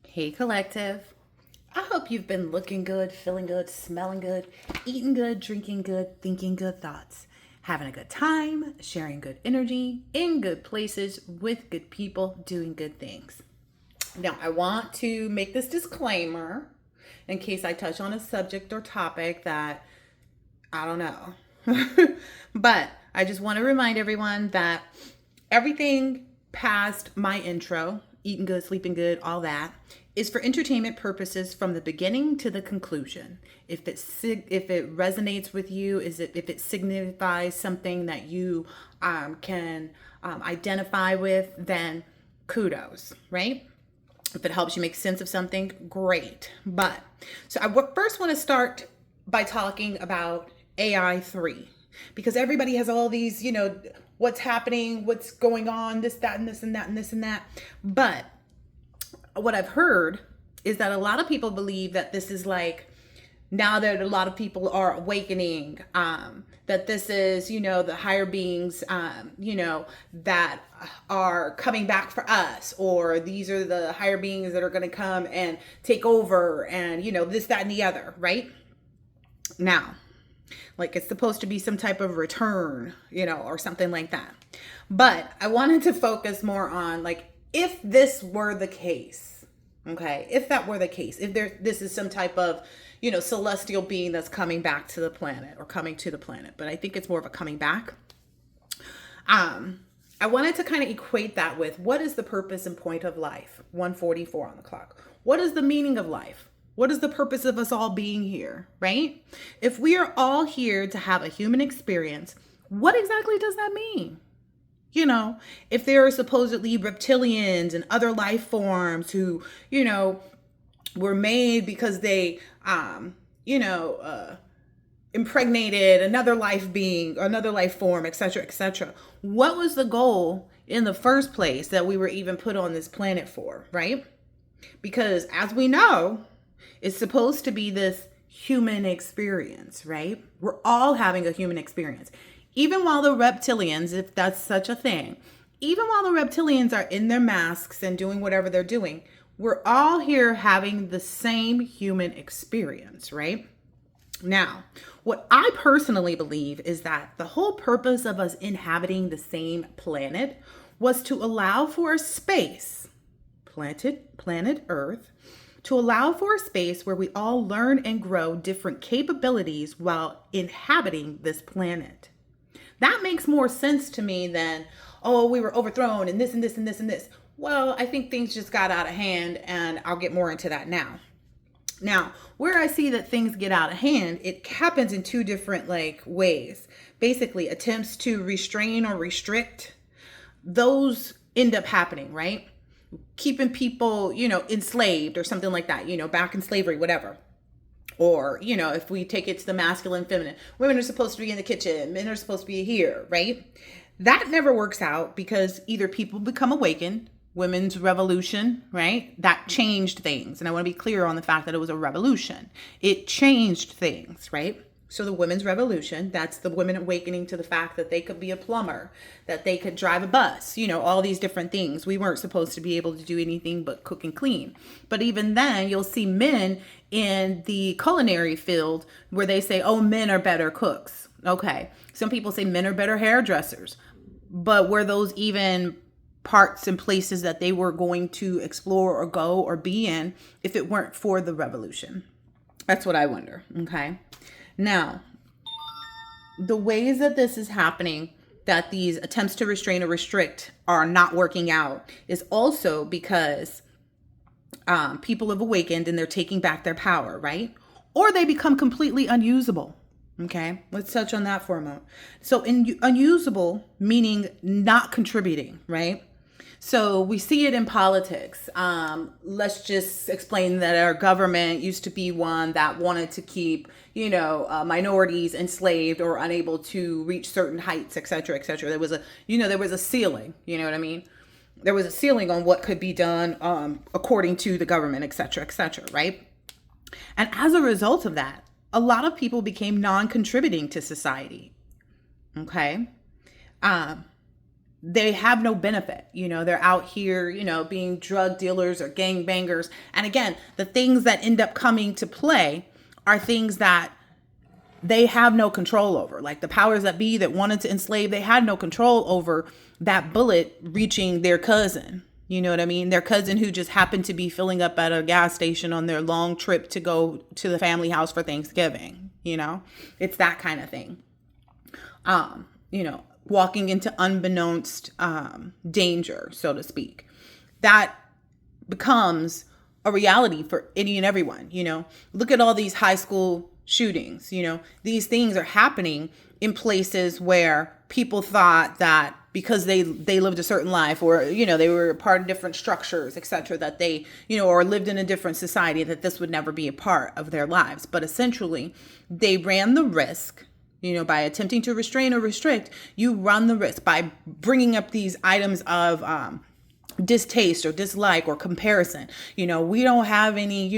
Hey, collective. I hope you've been looking good, feeling good, smelling good, eating good, drinking good, thinking good thoughts, having a good time, sharing good energy, in good places, with good people, doing good things. Now, I want to make this disclaimer in case I touch on a subject or topic that I don't know. But I just want to remind everyone that everything past my intro, eating good, sleeping good, all that, is for entertainment purposes from the beginning to the conclusion. If it resonates with you, if it signifies something that you can identify with, then kudos, right? If it helps you make sense of something, great. But so I first want to start by talking about AI 3 because everybody has all these, what's happening, what's going on, this, that, and this, and that, and this, and that. But what I've heard is that a lot of people believe that this is like, now that a lot of people are awakening, that this is, the higher beings, that are coming back for us, or these are the higher beings that are going to come and take over, and, this, that, and the other, right? Now, like it's supposed to be some type of return, or something like that. But I wanted to focus more on like, if this were the case, okay, if that were the case, if this is some type of, celestial being that's coming back to the planet or coming to the planet, but I think it's more of a coming back. I wanted to kind of equate that with what is the purpose and point of life? 1:44 on the clock. What is the meaning of life? What is the purpose of us all being here, right? If we are all here to have a human experience, what exactly does that mean? If there are supposedly reptilians and other life forms who, were made because they, impregnated another life being, another life form, etc., etc. What was the goal in the first place that we were even put on this planet for, right? Because as we know, it's supposed to be this human experience, right? We're all having a human experience. Even while the reptilians, if that's such a thing, even while the reptilians are in their masks and doing whatever they're doing, we're all here having the same human experience, right? Now, what I personally believe is that the whole purpose of us inhabiting the same planet was to allow for a space, planet Earth, to allow for a space where we all learn and grow different capabilities while inhabiting this planet. That makes more sense to me than, oh, we were overthrown and this and this and this and this. Well, I think things just got out of hand, and I'll get more into that now. Now, where I see that things get out of hand, it happens in two different ways. Basically, attempts to restrain or restrict, those end up happening, right? Keeping people, enslaved or something like that, back in slavery, whatever. Or, if we take it to the masculine, feminine, women are supposed to be in the kitchen, men are supposed to be here, right? That never works out because either people become awakened, women's revolution, right? That changed things. And I want to be clear on the fact that it was a revolution. It changed things, right? So the women's revolution, that's the women awakening to the fact that they could be a plumber, that they could drive a bus, all these different things. We weren't supposed to be able to do anything but cook and clean. But even then, you'll see men in the culinary field where they say, oh, men are better cooks. Okay. Some people say men are better hairdressers. But were those even parts and places that they were going to explore or go or be in if it weren't for the revolution? That's what I wonder. Okay. Now, the ways that this is happening, that these attempts to restrain or restrict are not working out, is also because people have awakened and they're taking back their power, right? Or they become completely unusable. Okay, let's touch on that for a moment. So unusable, meaning not contributing, right? So we see it in politics. Let's just explain that our government used to be one that wanted to keep, minorities enslaved or unable to reach certain heights, et cetera, et cetera. There was a ceiling, you know what I mean? There was a ceiling on what could be done according to the government, et cetera, right? And as a result of that, a lot of people became non-contributing to society. Okay. they have no benefit. They're out here, being drug dealers or gang bangers. And again, the things that end up coming to play are things that they have no control over. Like the powers that be that wanted to enslave, they had no control over that bullet reaching their cousin. You know what I mean? Their cousin who just happened to be filling up at a gas station on their long trip to go to the family house for Thanksgiving. It's that kind of thing. Walking into unbeknownst danger, so to speak. That becomes a reality for any and everyone. Look at all these high school shootings. These things are happening in places where people thought that because they lived a certain life, or they were a part of different structures, etc., that they or lived in a different society, that this would never be a part of their lives. But essentially they ran the risk, by attempting to restrain or restrict. You run the risk by bringing up these items of distaste or dislike or comparison. We don't have any,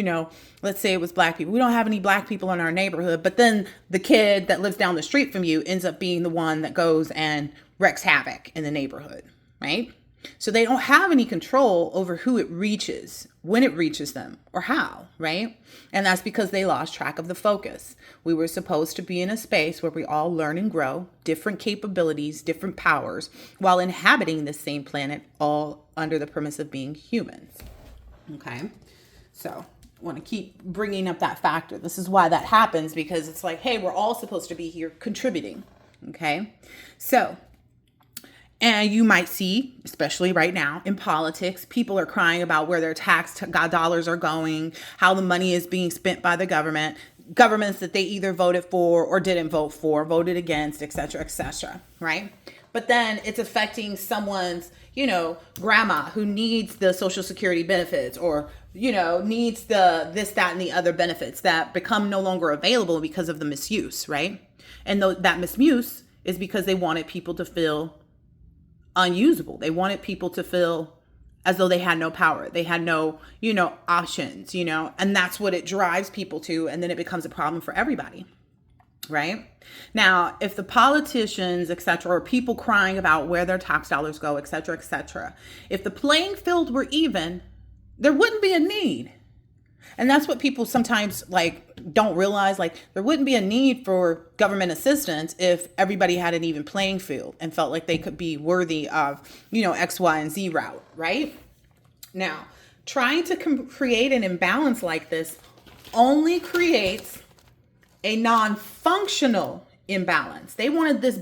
let's say it was black people. We don't have any black people in our neighborhood, but then the kid that lives down the street from you ends up being the one that goes and wreaks havoc in the neighborhood, right? So they don't have any control over who it reaches, when it reaches them, or how, right? And that's because they lost track of the focus. We were supposed to be in a space where we all learn and grow, different capabilities, different powers, while inhabiting this same planet, all under the premise of being humans. Okay? So I want to keep bringing up that factor. This is why that happens, because it's like, hey, we're all supposed to be here contributing. Okay? So, and you might see, especially right now in politics, people are crying about where their tax dollars are going, how the money is being spent by the governments that they either voted for or didn't vote for, voted against, etc., right? But then it's affecting someone's, grandma who needs the Social Security benefits, or, needs the this, that, and the other benefits that become no longer available because of the misuse, right? And that misuse is because they wanted people to feel unusable. They wanted people to feel as though they had no power. They had no, options, and that's what it drives people to. And then it becomes a problem for everybody, right? Now, if the politicians, etc., or people crying about where their tax dollars go, etc., if the playing field were even, there wouldn't be a need. And that's what people sometimes don't realize. There wouldn't be a need for government assistance if everybody had an even playing field and felt like they could be worthy of, X, Y, and Z route, right? Now, trying to create an imbalance like this only creates a non-functional imbalance. They wanted this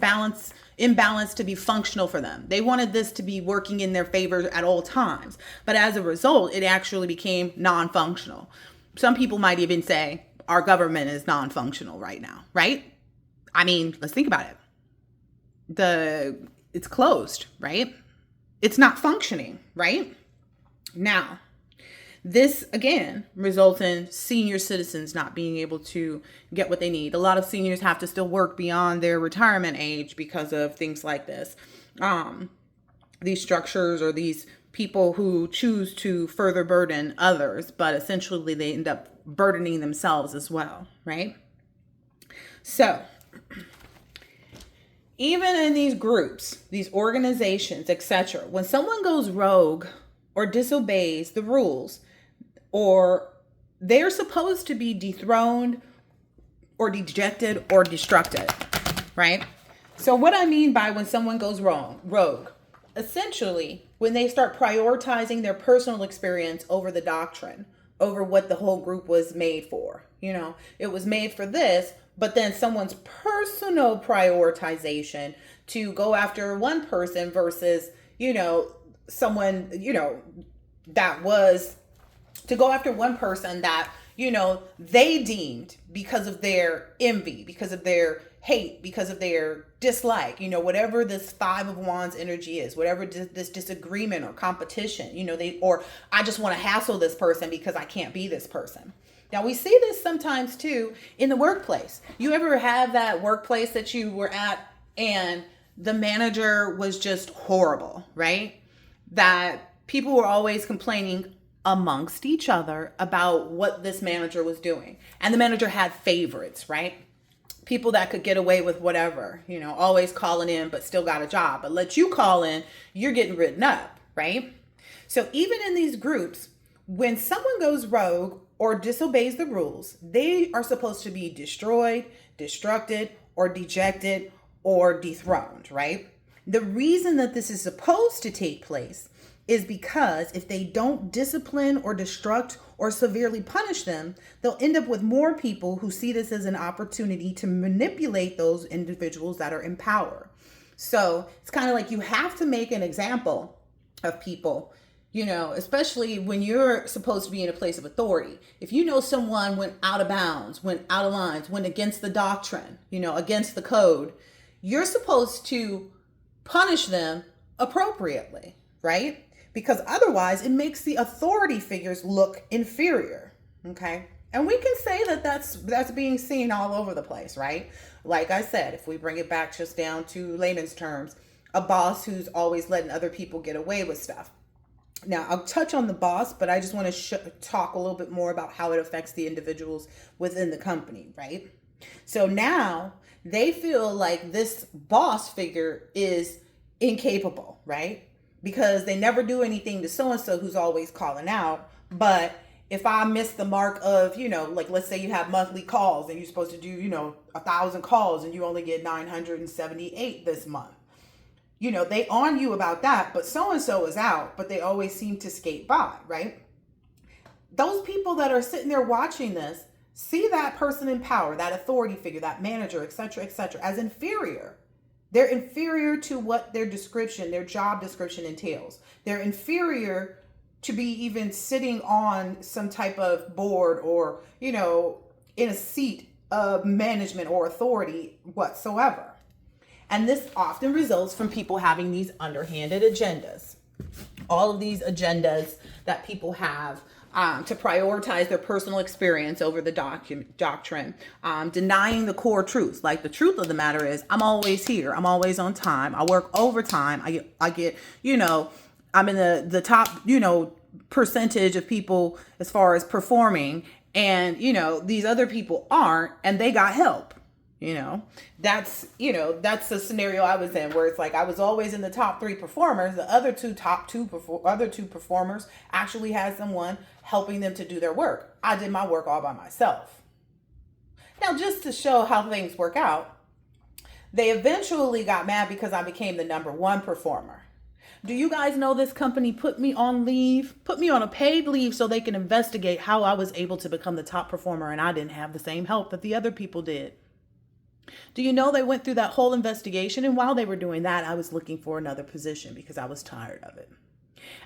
imbalance to be functional for them. They wanted this to be working in their favor at all times. But as a result, it actually became non-functional. Some people might even say our government is non-functional right now, right? I mean, let's think about it. It's closed, right? It's not functioning, right? Now, this, again, results in senior citizens not being able to get what they need. A lot of seniors have to still work beyond their retirement age because of things like this. These structures, or these people who choose to further burden others, but essentially they end up burdening themselves as well, right? So, even in these groups, these organizations, etc., when someone goes rogue or disobeys the rules, or they're supposed to be dethroned or dejected or destructed, right? So what I mean by when someone goes rogue, essentially when they start prioritizing their personal experience over the doctrine, over what the whole group was made for. It was made for this, but then someone's personal prioritization to go after one person versus, someone, that was to go after one person that, they deemed, because of their envy, because of their hate, because of their dislike, whatever this Five of Wands energy is, whatever this disagreement or competition, or I just want to hassle this person because I can't be this person. Now, we see this sometimes too in the workplace. You ever have that workplace that you were at and the manager was just horrible, right? That people were always complaining amongst each other about what this manager was doing. And the manager had favorites, right? people that could get away with whatever, always calling in, but still got a job. But let you call in, you're getting written up, right? So even in these groups, when someone goes rogue or disobeys the rules, they are supposed to be destroyed, destructed, or dejected, or dethroned, right? The reason that this is supposed to take place is because if they don't discipline or destruct or severely punish them, they'll end up with more people who see this as an opportunity to manipulate those individuals that are in power. So it's kind of like you have to make an example of people, especially when you're supposed to be in a place of authority. If you know someone went out of bounds, went out of lines, went against the doctrine, against the code, you're supposed to punish them appropriately, right? Because otherwise it makes the authority figures look inferior, okay? And we can say that that's being seen all over the place, right? Like I said, if we bring it back just down to layman's terms, a boss who's always letting other people get away with stuff. Now, I'll touch on the boss, but I just want to talk a little bit more about how it affects the individuals within the company, right? So now they feel like this boss figure is incapable, right? Because they never do anything to so-and-so who's always calling out. But if I miss the mark of, like let's say you have monthly calls and you're supposed to do, 1,000 calls and you only get 978 this month. They on you about that, but so-and-so is out, but they always seem to skate by, right? Those people that are sitting there watching this see that person in power, that authority figure, that manager, et cetera, as inferior. They're inferior to what their job description entails. They're inferior to be even sitting on some type of board or, in a seat of management or authority whatsoever. And this often results from people having these underhanded agendas. All of these agendas that people have to prioritize their personal experience over the doctrine, denying the core truths. Like the truth of the matter is, I'm always here. I'm always on time. I work overtime. I get, I'm in the top, percentage of people as far as performing. And, these other people aren't, and they got help. That's the scenario I was in, where it's like I was always in the top 3 performers. The other two performers actually had someone helping them to do their work. I did my work all by myself. Now, just to show how things work out, they eventually got mad because I became the number 1 performer. Do you guys know this company put me on a paid leave so they can investigate how I was able to become the top performer and I didn't have the same help that the other people did? Do you know they went through that whole investigation? And while they were doing that, I was looking for another position because I was tired of it.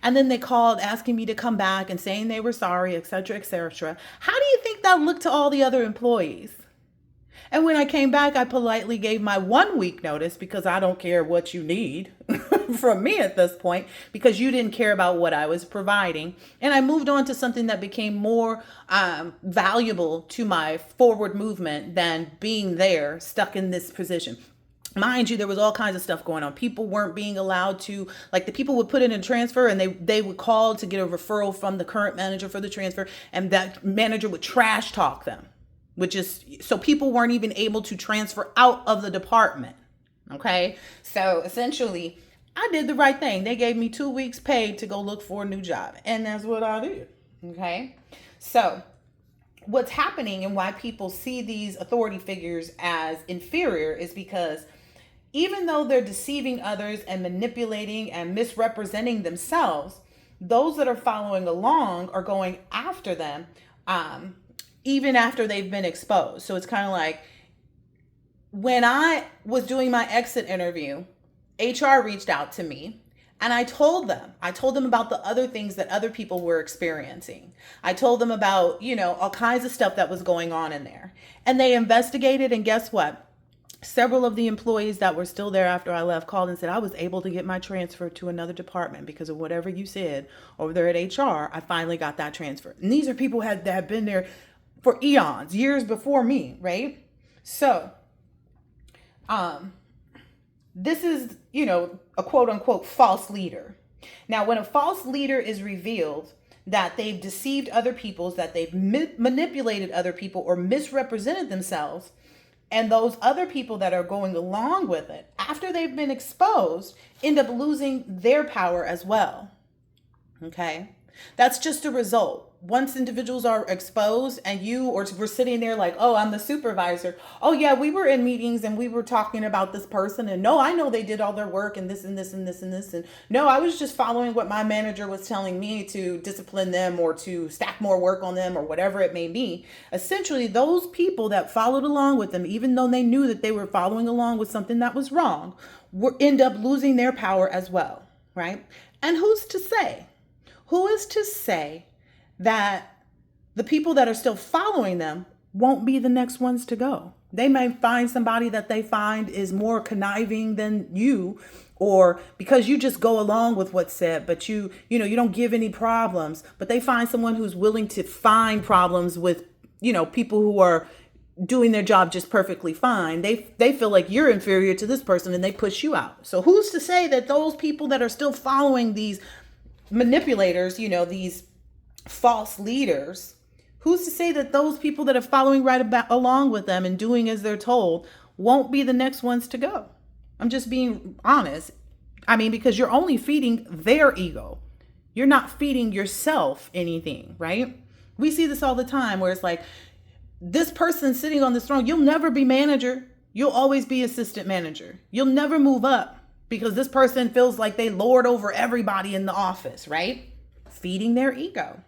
And then they called asking me to come back and saying they were sorry, et cetera, et cetera. How do you think that looked to all the other employees? And when I came back, I politely gave my 1 week notice because I don't care what you need from me at this point because you didn't care about what I was providing. And I moved on to something that became more valuable to my forward movement than being there stuck in this position. Mind you, there was all kinds of stuff going on. People weren't being allowed to, like the people would put in a transfer and they would call to get a referral from the current manager for the transfer. And that manager would trash talk them. So people weren't even able to transfer out of the department. Okay. So essentially I did the right thing. They gave me 2 weeks paid to go look for a new job. And that's what I did. Okay. So what's happening and why people see these authority figures as inferior is because even though they're deceiving others and manipulating and misrepresenting themselves, those that are following along are going after them, even after they've been exposed. So it's kind of like when I was doing my exit interview, HR reached out to me and I told them about the other things that other people were experiencing. I told them about, all kinds of stuff that was going on in there. And they investigated, and guess what? Several of the employees that were still there after I left called and said, I was able to get my transfer to another department because of whatever you said over there at HR. I finally got that transfer. And these are people that have been there for eons, years before me, right? So, this is, a quote unquote false leader. Now, when a false leader is revealed that they've deceived other people, that they've manipulated other people or misrepresented themselves, And those other people that are going along with it, after they've been exposed, end up losing their power as well. Okay? That's just a result. Once individuals are exposed and you or we're sitting there like, oh, I'm the supervisor. Oh, yeah, we were in meetings and we were talking about this person. And no, I know they did all their work and this and this and this and this. And no, I was just following what my manager was telling me to discipline them or to stack more work on them or whatever it may be. Essentially, those people that followed along with them, even though they knew that they were following along with something that was wrong, end up losing their power as well, right? And who's to say? Who is to say that the people that are still following them won't be the next ones to go? They may find somebody that they find is more conniving than you, or because you just go along with what's said, but you don't give any problems, but they find someone who's willing to find problems with, people who are doing their job just perfectly fine. They feel like you're inferior to this person and they push you out. So who's to say that those people that are still following these manipulators, these false leaders, who's to say that those people that are following right about along with them and doing as they're told won't be the next ones to go? I'm just being honest. Because you're only feeding their ego. You're not feeding yourself anything, right? We see this all the time where it's like, this person sitting on this throne, you'll never be manager. You'll always be assistant manager. You'll never move up because this person feels like they lord over everybody in the office, right? Feeding their ego.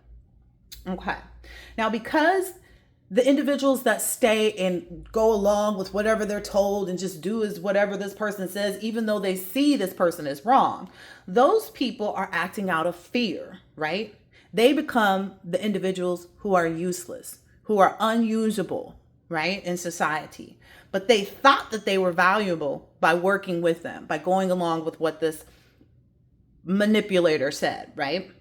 Okay. Now, because the individuals that stay and go along with whatever they're told and just do as whatever this person says, even though they see this person is wrong, those people are acting out of fear, right? They become the individuals who are useless, who are unusable, right, in society. But they thought that they were valuable by working with them, by going along with what this manipulator said, right?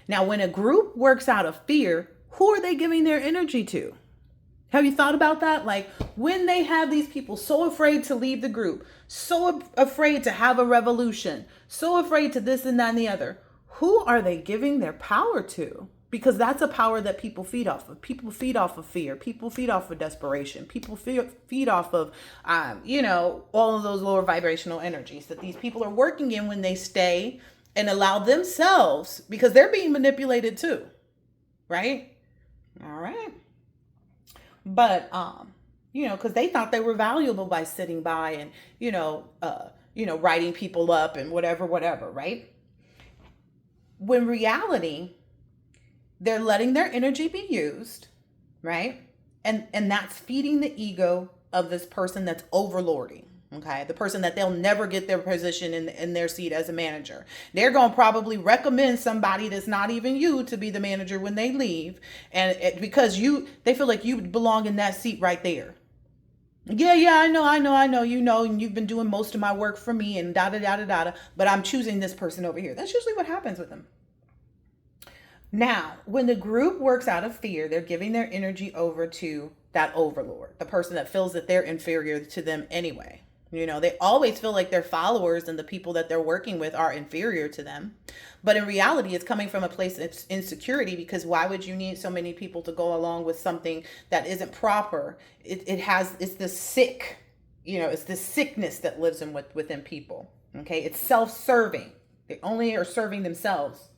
Now, when a group works out of fear, who are they giving their energy to? Have you thought about that? Like when they have these people so afraid to leave the group, so afraid to have a revolution, so afraid to this and that and the other, who are they giving their power to? Because that's a power that people feed off of. People feed off of fear. People feed off of desperation. People feed off of, all of those lower vibrational energies that these people are working in when they stay and allow themselves, because they're being manipulated too, right? All right. But, because they thought they were valuable by sitting by and, writing people up and whatever, right? When reality, they're letting their energy be used, right? And that's feeding the ego of this person that's overlording, okay? The person that they'll never get their position in their seat as a manager. They're going to probably recommend somebody that's not even you to be the manager when they leave. And because they feel like you belong in that seat right there. Yeah, I know, and you've been doing most of my work for me and da-da-da-da-da, but I'm choosing this person over here. That's usually what happens with them. Now, when the group works out of fear, they're giving their energy over to that overlord, the person that feels that they're inferior to them anyway. They always feel like their followers and the people that they're working with are inferior to them. But in reality, it's coming from a place of insecurity, because why would you need so many people to go along with something that isn't proper? It's this sick, it's this sickness that lives within people. Okay. It's self-serving. They only are serving themselves.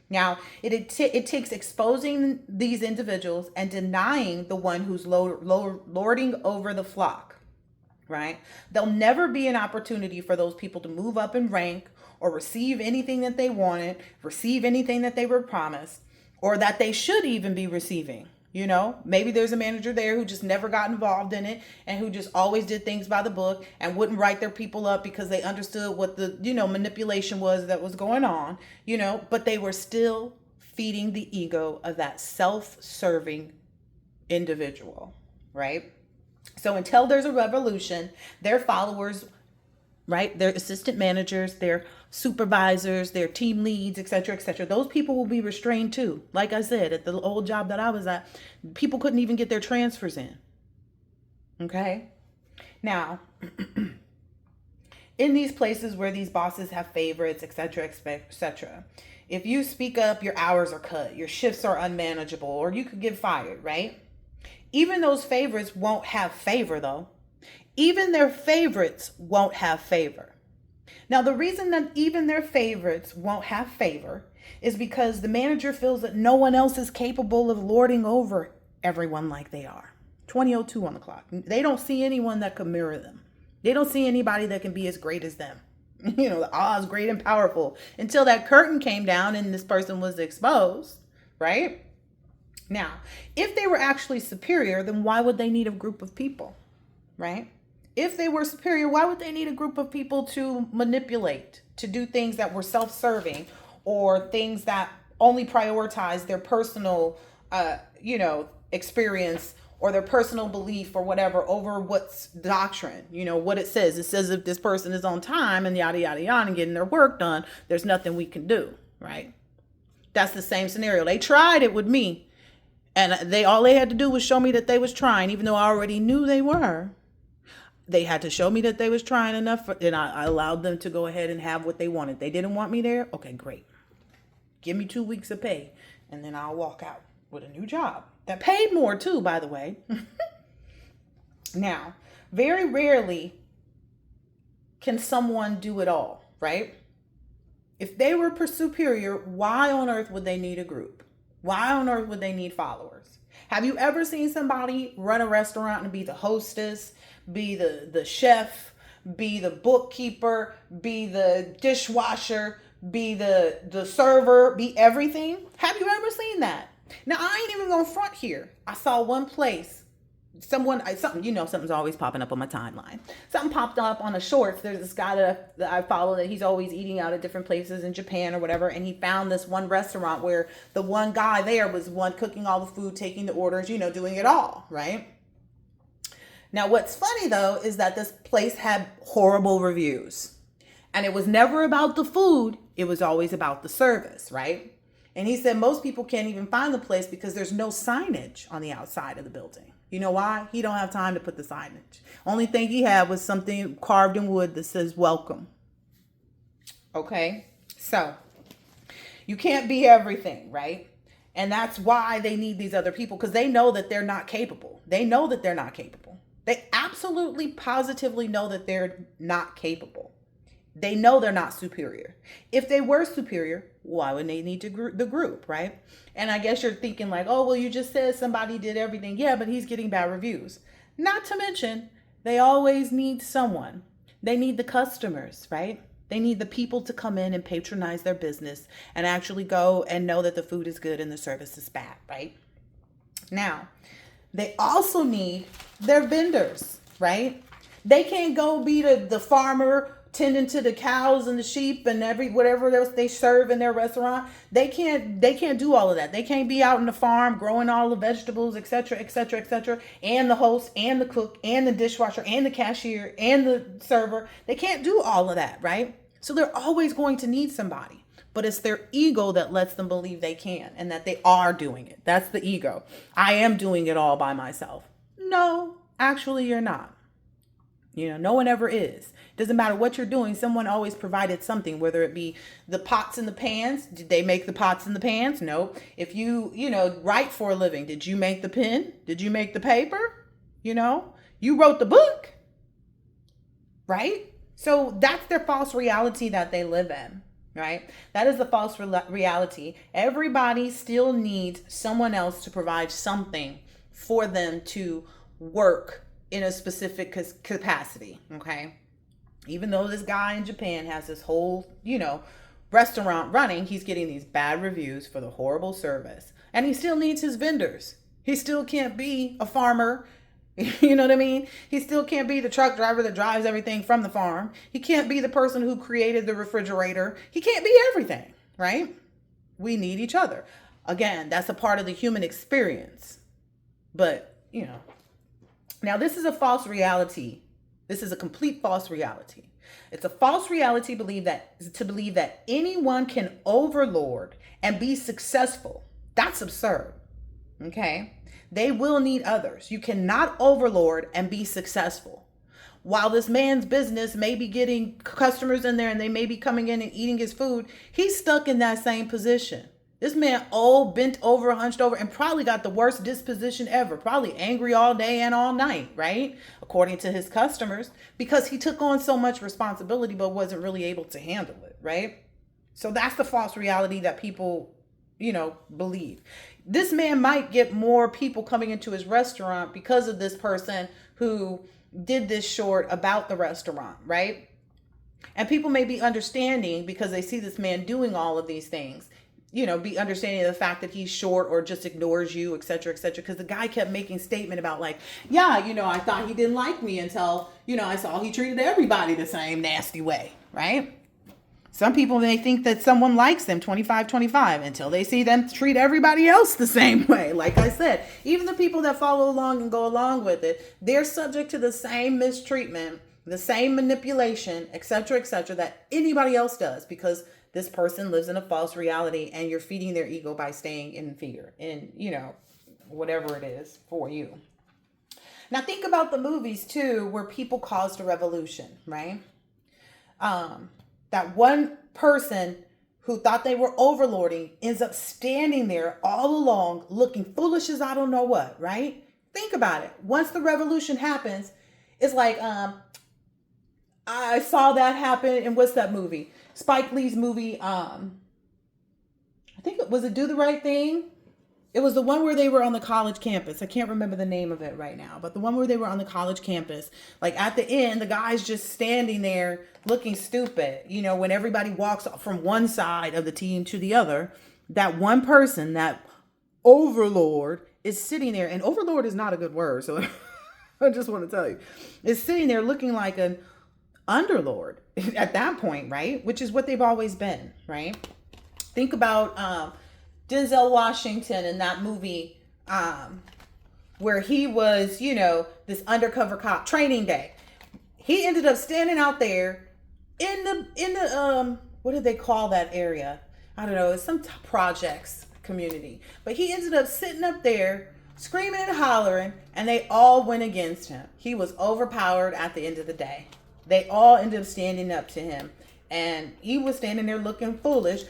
Now, it takes exposing these individuals and denying the one who's lording over the flock, right? There'll never be an opportunity for those people to move up in rank or receive anything that they wanted, receive anything that they were promised, or that they should even be receiving. Maybe there's a manager there who just never got involved in it and who just always did things by the book and wouldn't write their people up because they understood what the, manipulation was that was going on, but they were still feeding the ego of that self-serving individual, right? So until there's a revolution, their followers, right, their assistant managers, their supervisors, their team leads, etc., those people will be restrained too. Like I said, at the old job that I was at, people couldn't even get their transfers in. Okay. Now, in these places where these bosses have favorites, etc., if you speak up, your hours are cut, your shifts are unmanageable, or you could get fired, right? Even those favorites won't have favor though. Even their favorites won't have favor. Now, the reason that even their favorites won't have favor is because the manager feels that no one else is capable of lording over everyone like they are. 20:02 on the clock. They don't see anyone that could mirror them. They don't see anybody that can be as great as them. The Oz, great and powerful, until that curtain came down and this person was exposed, right? Now, if they were actually superior, then why would they need a group of people, right? If they were superior, why would they need a group of people to manipulate, to do things that were self-serving or things that only prioritize their personal, experience or their personal belief or whatever over what's doctrine, what it says. It says if this person is on time and yada, yada, yada, and getting their work done, there's nothing we can do, right? That's the same scenario. They tried it with me, and all they had to do was show me that they was trying, even though I already knew they were. They had to show me that they was trying enough, and I allowed them to go ahead and have what they wanted. They didn't want me there. Okay, great. Give me 2 weeks of pay, and then I'll walk out with a new job that paid more too, by the way. Now, very rarely can someone do it all, right? If they were superior, why on earth would they need a group? Why on earth would they need followers? Have you ever seen somebody run a restaurant and be the hostess, be the chef, be the bookkeeper, be the dishwasher, be the server, be everything? Have you ever seen that? Now, I ain't even gonna front here. I saw one place, something's always popping up on my timeline. Something popped up on the shorts. There's this guy that I follow that he's always eating out at different places in Japan or whatever. And he found this one restaurant where the one guy there was one cooking all the food, taking the orders, doing it all, right? Now, what's funny though, is that this place had horrible reviews, and it was never about the food. It was always about the service, right? And he said most people can't even find the place because there's no signage on the outside of the building. You know why? He don't have time to put the signage. Only thing he had was something carved in wood that says welcome. Okay? So, you can't be everything, right? And that's why they need these other people, because they know that they're not capable. They know that they're not capable. They absolutely, positively know that they're not capable. They know they're not superior. If they were superior, why would they need the group, right? And I guess you're thinking like, oh, well, you just said somebody did everything. Yeah, but he's getting bad reviews. Not to mention, they always need someone. They need the customers, right? They need the people to come in and patronize their business and actually go and know that the food is good and the service is bad, right? Now, they also need their vendors, right? They can't go be the farmer tending to the cows and the sheep and whatever else they serve in their restaurant. They can't do all of that. They can't be out in the farm growing all the vegetables, etc., etc., etc., and the host and the cook and the dishwasher and the cashier and the server. They can't do all of that, right? So they're always going to need somebody. But it's their ego that lets them believe they can and that they are doing it. That's the ego. I am doing it all by myself. No, actually you're not. No one ever is. Doesn't matter what you're doing. Someone always provided something, whether it be the pots and the pans. Did they make the pots and the pans? No. If you write for a living, did you make the pen? Did you make the paper? You wrote the book, right? So that's their false reality that they live in, right? That is the false reality. Everybody still needs someone else to provide something for them to work in a specific capacity, okay? Even though this guy in Japan has this whole, restaurant running, he's getting these bad reviews for the horrible service. And he still needs his vendors. He still can't be a farmer. You know what I mean? He still can't be the truck driver that drives everything from the farm. He can't be the person who created the refrigerator. He can't be everything, right? We need each other. Again, that's a part of the human experience. But, now this is a false reality. This is a complete false reality. It's a false reality to believe that anyone can overlord and be successful. That's absurd. Okay? They will need others. You cannot overlord and be successful. While this man's business may be getting customers in there and they may be coming in and eating his food, he's stuck in that same position. This man old, bent over, hunched over, and probably got the worst disposition ever. Probably angry all day and all night, right? According to his customers, because he took on so much responsibility but wasn't really able to handle it, right? So that's the false reality that people, believe. This man might get more people coming into his restaurant because of this person who did this short about the restaurant, right? And people may be understanding because they see this man doing all of these things, be understanding of the fact that he's short or just ignores you, et cetera, et cetera. Because the guy kept making statement about like, yeah, I thought he didn't like me until, I saw he treated everybody the same nasty way, right? Some people may think that someone likes them 25-25 until they see them treat everybody else the same way. Like I said, even the people that follow along and go along with it, they're subject to the same mistreatment, the same manipulation, et cetera, that anybody else does, because this person lives in a false reality and you're feeding their ego by staying in fear and, whatever it is for you. Now think about the movies too, where people caused a revolution, right? That one person who thought they were overlording ends up standing there all along looking foolish as I don't know what, right? Think about it. Once the revolution happens, it's like, I saw that happen in what's that movie? Spike Lee's movie, I think it was Do the Right Thing. It was the one where they were on the college campus. I can't remember the name of it right now, but the one where they were on the college campus. Like at the end, the guy's just standing there looking stupid. When everybody walks from one side of the team to the other, that one person, that overlord, is sitting there. And overlord is not a good word, so I just want to tell you. Is sitting there looking like an underlord at that point, right? Which is what they've always been, right? Think about Denzel Washington in that movie where he was, this undercover cop, Training Day. He ended up standing out there in the what did they call that area? I don't know. It's some projects community. But he ended up sitting up there screaming and hollering, and they all went against him. He was overpowered at the end of the day. They all ended up standing up to him, and he was standing there looking foolish.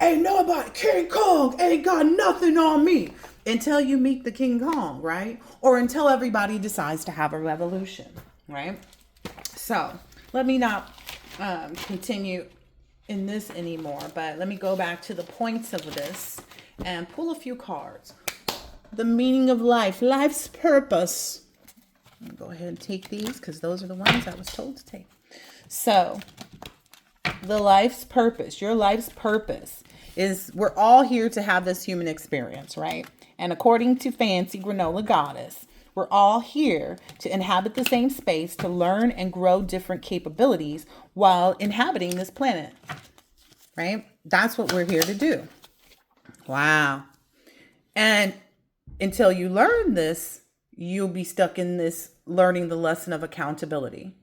Ain't nobody, King Kong ain't got nothing on me. Until you meet the King Kong, right? Or until everybody decides to have a revolution, right? So let me not continue in this anymore, but let me go back to the points of this and pull a few cards. The meaning of life, life's purpose. Go ahead and take these because those are the ones I was told to take. So the life's purpose, your life's purpose is we're all here to have this human experience, right? And according to Fancy Granola Goddess, we're all here to inhabit the same space to learn and grow different capabilities while inhabiting this planet, right? That's what we're here to do. Wow. And until you learn this, you'll be stuck in this learning the lesson of accountability.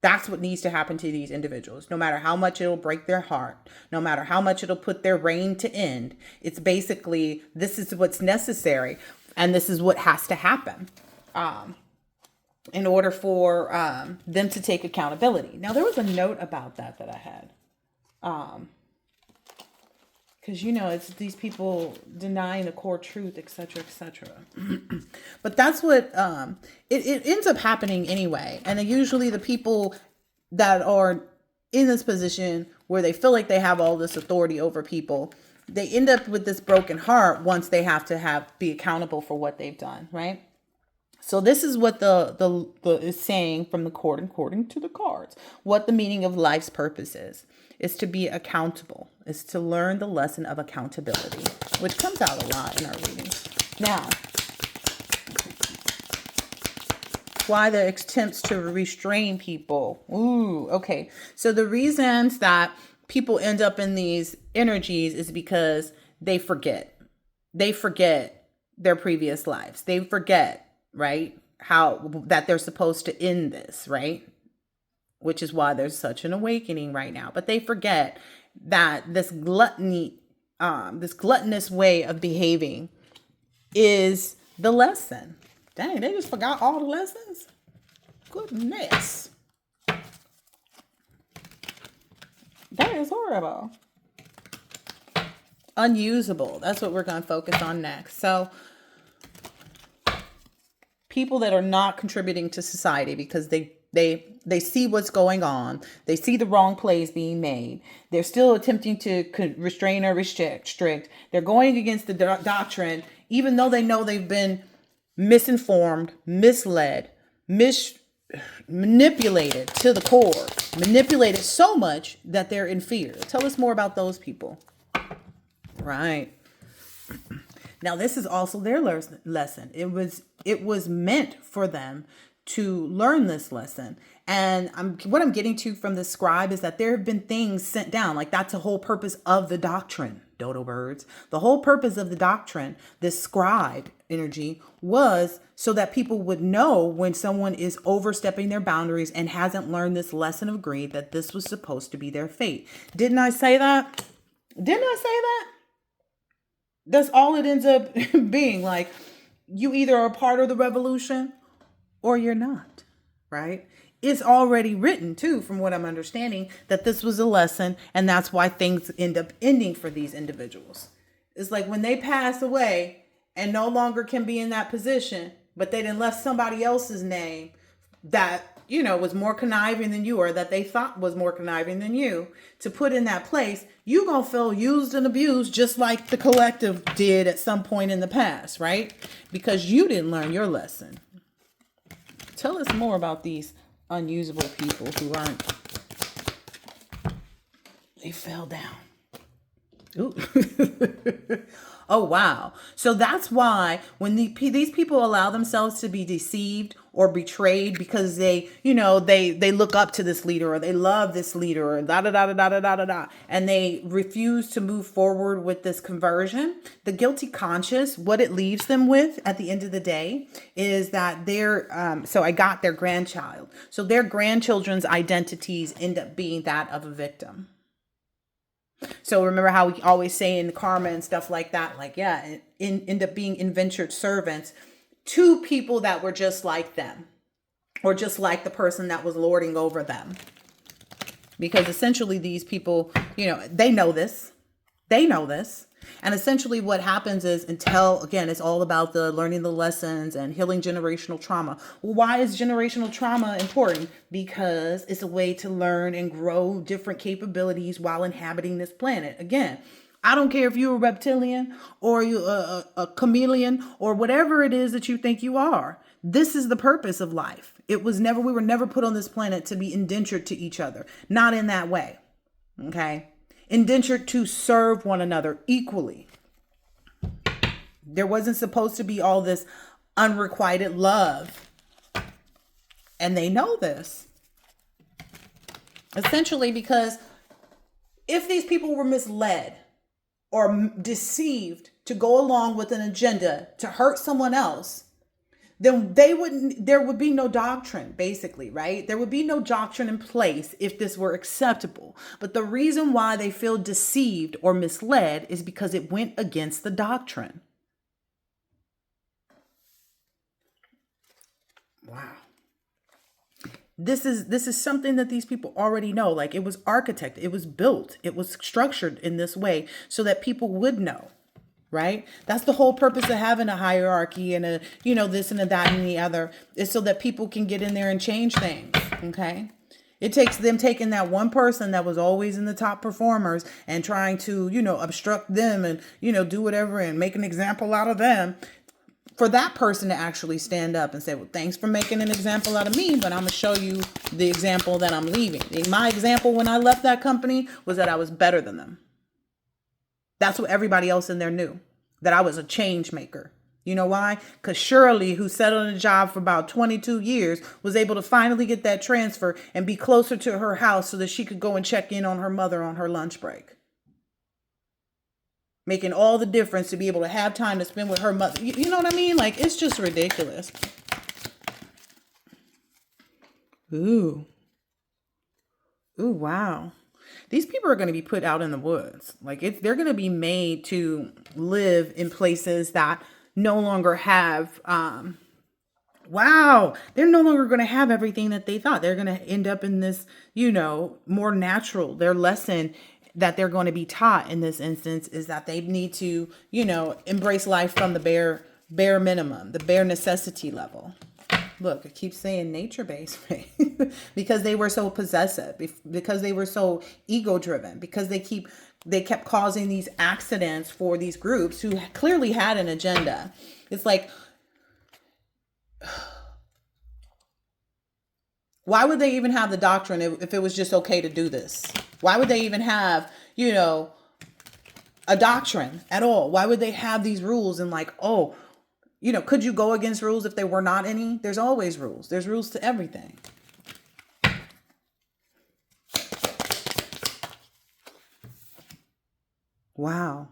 That's what needs to happen to these individuals. No matter how much it'll break their heart, no matter how much it'll put their reign to end, it's basically, this is what's necessary. And this is what has to happen in order for them to take accountability. Now, there was a note about that I had. Because, it's these people denying the core truth, et cetera, et cetera. But that's what it ends up happening anyway. And then usually the people that are in this position where they feel like they have all this authority over people, they end up with this broken heart once they have to be accountable for what they've done, right? So this is what the is saying from the court, according to the cards, what the meaning of life's purpose is to be accountable, is to learn the lesson of accountability, which comes out a lot in our readings. Now, why the attempts to restrain people? Ooh, okay. So the reasons that people end up in these energies is because they forget. They forget their previous lives. They forget, right, how that they're supposed to end this, right? Which is why there's such an awakening right now. But they forget that this gluttony, this gluttonous way of behaving is the lesson. Dang, they just forgot all the lessons? Goodness. That is horrible. Unusable. That's what we're going to focus on next. So people that are not contributing to society because they see what's going on. They see the wrong plays being made. They're still attempting to restrain or restrict. They're going against the doctrine, even though they know they've been misinformed, misled, manipulated to the core, manipulated so much that they're in fear. Tell us more about those people. Right. Now, this is also their lesson. It was meant for them to learn this lesson. And what I'm getting to from the scribe is that there have been things sent down. Like, that's the whole purpose of the doctrine, dodo birds. The whole purpose of the doctrine, this scribe energy, was so that people would know when someone is overstepping their boundaries and hasn't learned this lesson of greed, that this was supposed to be their fate. Didn't I say that? Didn't I say that? That's all it ends up being. Like, you either are a part of the revolution or you're not, right? It's already written too, from what I'm understanding, that this was a lesson, and that's why things end up ending for these individuals. It's like when they pass away and no longer can be in that position, but they then left somebody else's name that, was more conniving than you, or that they thought was more conniving than you, to put in that place. You gonna feel used and abused just like the collective did at some point in the past, right? Because you didn't learn your lesson. Tell us more about these unusable people who they fell down. Ooh. Oh, wow. So that's why when these people allow themselves to be deceived or betrayed because they look up to this leader, or they love this leader, or da da da da da da da da, and they refuse to move forward with this conversion, the guilty conscience, what it leaves them with at the end of the day is that so I got their grandchild. So their grandchildren's identities end up being that of a victim. So remember how we always say in karma and stuff like that, like, yeah, end up being indentured servants to people that were just like them, or just like the person that was lording over them. Because essentially these people, they know this. They know this. And essentially what happens is, again, it's all about the learning the lessons and healing generational trauma. Well, why is generational trauma important? Because it's a way to learn and grow different capabilities while inhabiting this planet. Again, I don't care if you're a reptilian or you a chameleon or whatever it is that you think you are. This is the purpose of life. We were never put on this planet to be indentured to each other. Not in that way. Okay. Indentured to serve one another equally. There wasn't supposed to be all this unrequited love. And they know this. Essentially because if these people were misled or deceived to go along with an agenda to hurt someone else, then there would be no doctrine, basically, right? There would be no doctrine in place if this were acceptable. But the reason why they feel deceived or misled is because it went against the doctrine. Wow. This is something that these people already know. Like, it was architected, it was built, it was structured in this way so that people would know. Right? That's the whole purpose of having a hierarchy and this and that and the other, is so that people can get in there and change things. Okay. It takes them taking that one person that was always in the top performers and trying to, obstruct them and, do whatever and make an example out of them, for that person to actually stand up and say, well, thanks for making an example out of me, but I'm going to show you the example that I'm leaving. My example when I left that company was that I was better than them. That's what everybody else in there knew, that I was a change maker. You know why? Because Shirley, who sat on a job for about 22 years, was able to finally get that transfer and be closer to her house so that she could go and check in on her mother on her lunch break. Making all the difference to be able to have time to spend with her mother. You know what I mean? Like, it's just ridiculous. Ooh, wow. These people are going to be put out in the woods. Like, they're going to be made to live in places that no longer have, they're no longer going to have everything that they thought. They're going to end up in this, more natural. Their lesson that they're going to be taught in this instance is that they need to, embrace life from the bare minimum, the bare necessity level. Look, it keeps saying nature-based, right? Because they were so possessive, because they were so ego-driven, because they kept causing these accidents for these groups who clearly had an agenda. It's like, why would they even have the doctrine if it was just okay to do this? Why would they even have, a doctrine at all? Why would they have these rules and like, oh, could you go against rules if there were not any? There's always rules. There's rules to everything. Wow.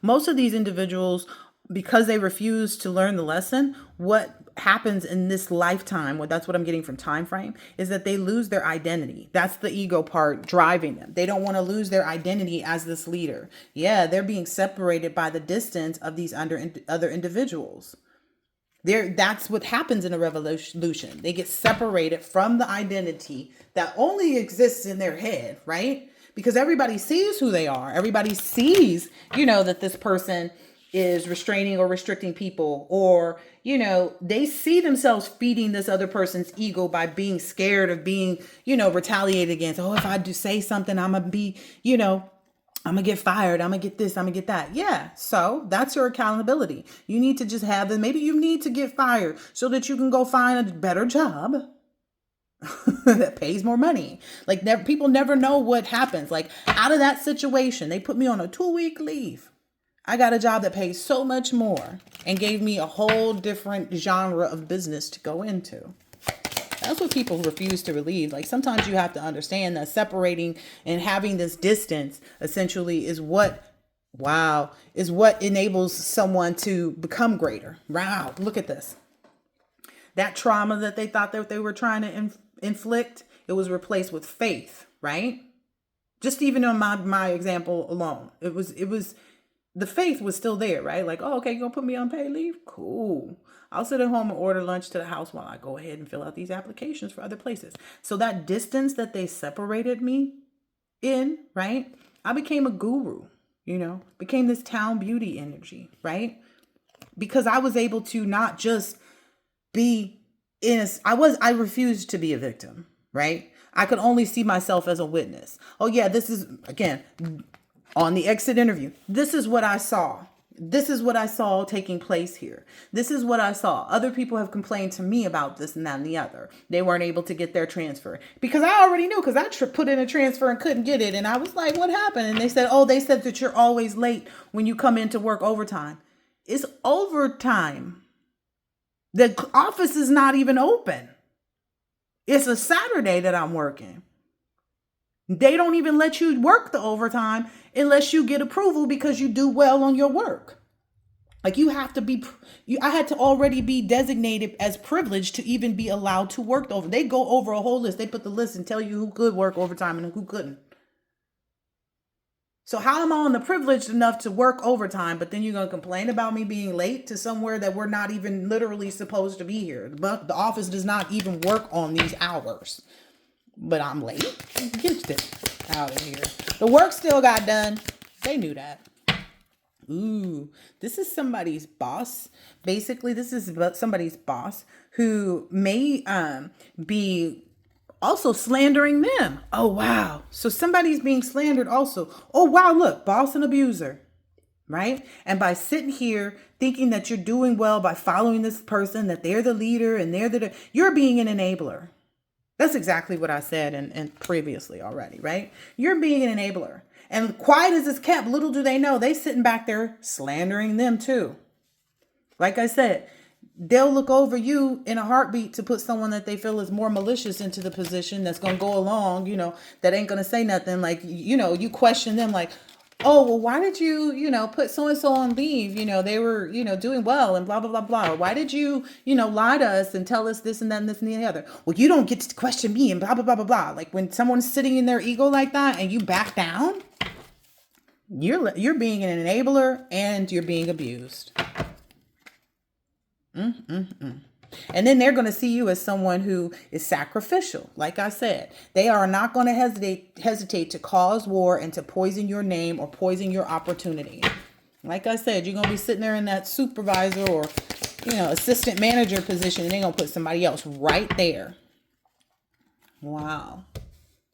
Most of these individuals, because they refuse to learn the lesson, what happens in this lifetime, that's what I'm getting from time frame, is that they lose their identity. That's the ego part driving them. They don't want to lose their identity as this leader. Yeah, they're being separated by the distance of these other individuals. That's what happens in a revolution. They get separated from the identity that only exists in their head, right? Because everybody sees who they are. Everybody sees, that this person is restraining or restricting people, or, they see themselves feeding this other person's ego by being scared of being, retaliated against. Oh, if I do say something, I'm going to be, I'm going to get fired. I'm going to get this. I'm going to get that. Yeah. So that's your accountability. You need to just have maybe you need to get fired so that you can go find a better job that pays more money. Like people never know what happens. Like out of that situation, they put me on a 2-week leave. I got a job that pays so much more and gave me a whole different genre of business to go into. That's what people refuse to believe. Like sometimes you have to understand that separating and having this distance essentially is what enables someone to become greater. Wow, look at this. That trauma that they thought that they were trying to inflict, it was replaced with faith, right? Just even on my example alone, it was the faith was still there, right? Like, oh, okay, you gonna put me on paid leave? Cool. I'll sit at home and order lunch to the house while I go ahead and fill out these applications for other places. So that distance that they separated me in, right? I became a guru, became this town beauty energy, right? Because I was able to not just be I refused to be a victim, right? I could only see myself as a witness. Oh yeah, this is, again, on the exit interview, this is what I saw. This is what I saw taking place here. This is what I saw. Other people have complained to me about this and that and the other. They weren't able to get their transfer because I already knew, because I put in a transfer and couldn't get it. And I was like, what happened? And they said that you're always late when you come in to work overtime. It's overtime. The office is not even open. It's a Saturday that I'm working. They don't even let you work the overtime unless you get approval because you do well on your work. Like you have to be, I had to already be designated as privileged to even be allowed to work over. They go over a whole list. They put the list and tell you who could work overtime and who couldn't. So how am I on the privileged enough to work overtime, but then you're going to complain about me being late to somewhere that we're not even literally supposed to be here? But the office does not even work on these hours. But I'm late. Get it out of here. The work still got done. They knew that. Ooh, this is somebody's boss. Basically, this is somebody's boss who may be also slandering them. Oh, wow. So somebody's being slandered also. Oh, wow. Look, boss and abuser. Right? And by sitting here thinking that you're doing well by following this person, that they're the leader and you're being an enabler. That's exactly what I said and previously already, right? You're being an enabler. And quiet as it's kept, little do they know, they sitting back there slandering them too. Like I said, they'll look over you in a heartbeat to put someone that they feel is more malicious into the position that's going to go along, that ain't going to say nothing. Like, you question them like, oh, well, why did you, put so-and-so on leave? They were, doing well and blah, blah, blah, blah. Why did you, lie to us and tell us this and that and this and the other? Well, you don't get to question me and blah, blah, blah, blah, blah. Like when someone's sitting in their ego like that and you back down, you're being an enabler and you're being abused. And then they're going to see you as someone who is sacrificial. Like I said, they are not going to hesitate to cause war and to poison your name or poison your opportunity. Like I said, you're going to be sitting there in that supervisor or, assistant manager position, and they're going to put somebody else right there. Wow.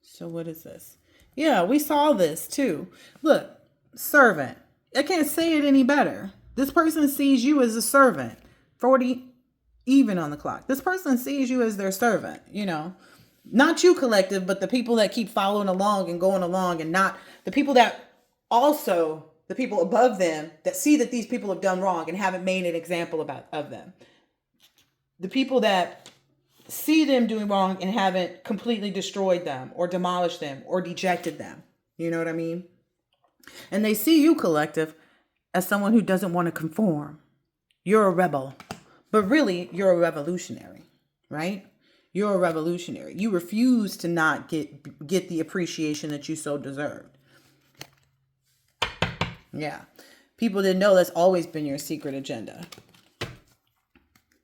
So what is this? Yeah, we saw this too. Look, servant. I can't say it any better. This person sees you as a servant. 40 even on the clock. This person sees you as their servant, not you collective, but the people that keep following along and going along, and not the people that also the people above them that see that these people have done wrong and haven't made an example of them. The people that see them doing wrong and haven't completely destroyed them or demolished them or dejected them. You know what I mean? And they see you collective as someone who doesn't want to conform. You're a rebel. But really, you're a revolutionary, right? You're a revolutionary. You refuse to not get the appreciation that you so deserved. Yeah. People didn't know that's always been your secret agenda.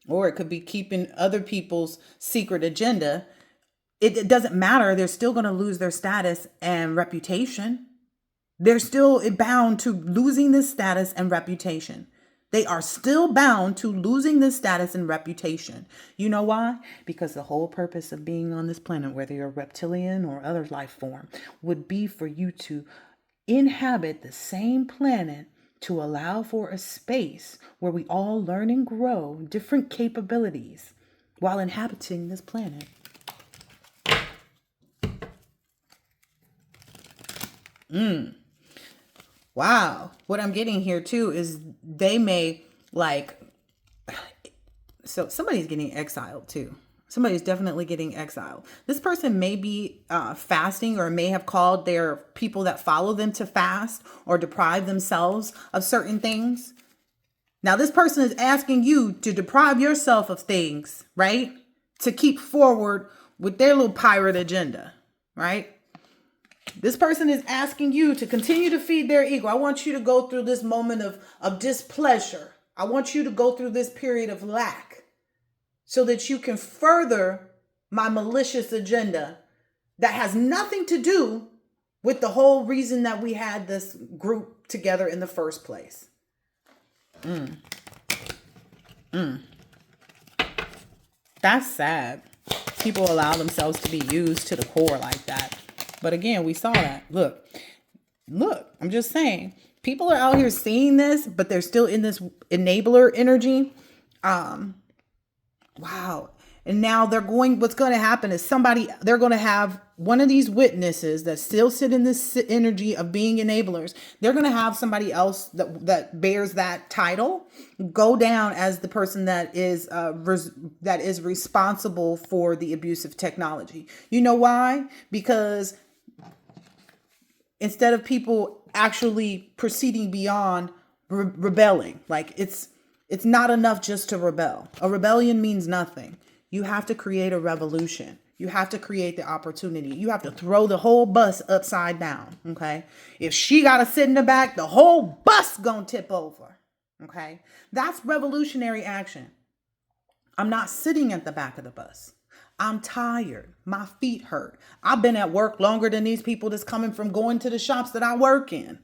Or it could be keeping other people's secret agenda. It doesn't matter. They're still going to lose their status and reputation. They're still bound to losing this status and reputation. They are still bound to losing this status and reputation. You know why? Because the whole purpose of being on this planet, whether you're a reptilian or other life form, would be for you to inhabit the same planet, to allow for a space where we all learn and grow different capabilities while inhabiting this planet. Wow. What I'm getting here too is they may so somebody's getting exiled too. Somebody's definitely getting exiled. This person may be fasting, or may have called their people that follow them to fast or deprive themselves of certain things. Now, this person is asking you to deprive yourself of things, right? To keep forward with their little pirate agenda, right? This person is asking you to continue to feed their ego. I want you to go through this moment of displeasure. I want you to go through this period of lack so that you can further my malicious agenda that has nothing to do with the whole reason that we had this group together in the first place. That's sad. People allow themselves to be used to the core like that. But again, we saw that. Look, I'm just saying, people are out here seeing this, but they're still in this enabler energy. Wow. And now what's going to happen is they're going to have one of these witnesses that still sit in this energy of being enablers. They're going to have somebody else that bears that title go down as the person that is responsible for the abusive technology. You know why? Because instead of people actually proceeding beyond rebelling, it's not enough just to rebel. A rebellion means nothing. You have to create a revolution. You have to create the opportunity. You have to throw the whole bus upside down. Okay. If she got to sit in the back, the whole bus gonna tip over. Okay. That's revolutionary action. I'm not sitting at the back of the bus. I'm tired. My feet hurt. I've been at work longer than these people that's coming from going to the shops that I work in.